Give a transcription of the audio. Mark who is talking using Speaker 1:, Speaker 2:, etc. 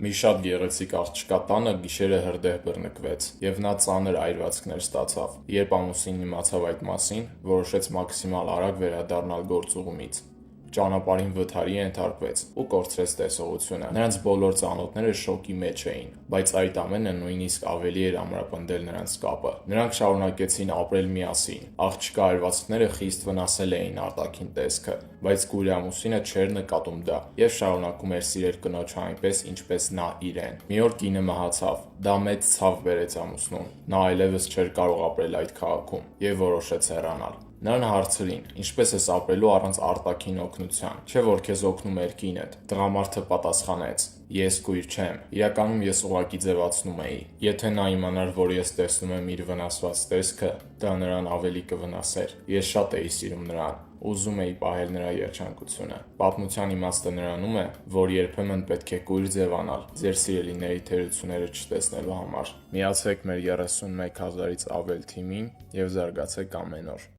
Speaker 1: Մի շատ գեղեցիկ աղջկա տանը գիշերը հրդեհ բռնկվեց, և նա ծանր այրվածքներ ստացավ։ Երբ ամուսինն իմացավ այդ մասին, որոշեց մաքսիմալ արագ վերադառնալ գործուղումից։ Ճանապարհին վթարի ենթարկվեց ու կորցրեց տեսողությունը։ Նրանց բոլոր ծանոթները շոկի մեջ էին, բայց այդ ամենը նույնիսկ ավելի էր ամրապնդել նրանց կապը։ Նրանք շարունակեցին ապրել միասին։ Աղջկա այրվածքները խիստ վնասել էին արտաքին տեսքը, բայց կույր ամուսինը չէր նկատում դա և շարունակում էր սիրել կնոջը այնպես, ինչպես նա իրեն։ Մի օր կինը մահացավ։ Դա մեծ ցավ բերեց ամուսնուն։ Նա այլևս չէր կարող ապրել այդ քաղաքում և որոշեց հեռանալ։ Նրան հարցրին. «Ինչպես ես ապրելու առանց արտաքին օգնության, չէ՞ որ քեզ օգնում էր կինդ»։ Տղամարդը պատասխանեց. «Ես կույր չեմ, իրականում ես ուղղակի ձևացնում էի։ Եթե նա իմանար, որ ես տեսնում եմ իր վնասված տեսքը, դա նրան ավելի կվնասեր։ Ես շատ էի սիրում նրան, ուզում էի պահել նրա երջանկությունը»։ Պատմության իմաստը նրանում է, որ երբեմն պետք է կույր ձևանալ ձեր սիրելիների թերությունները չտեսնելու համար։ Միացեք մեր 31 000-ից ավել թիմին և զարգացեք ամեն օր։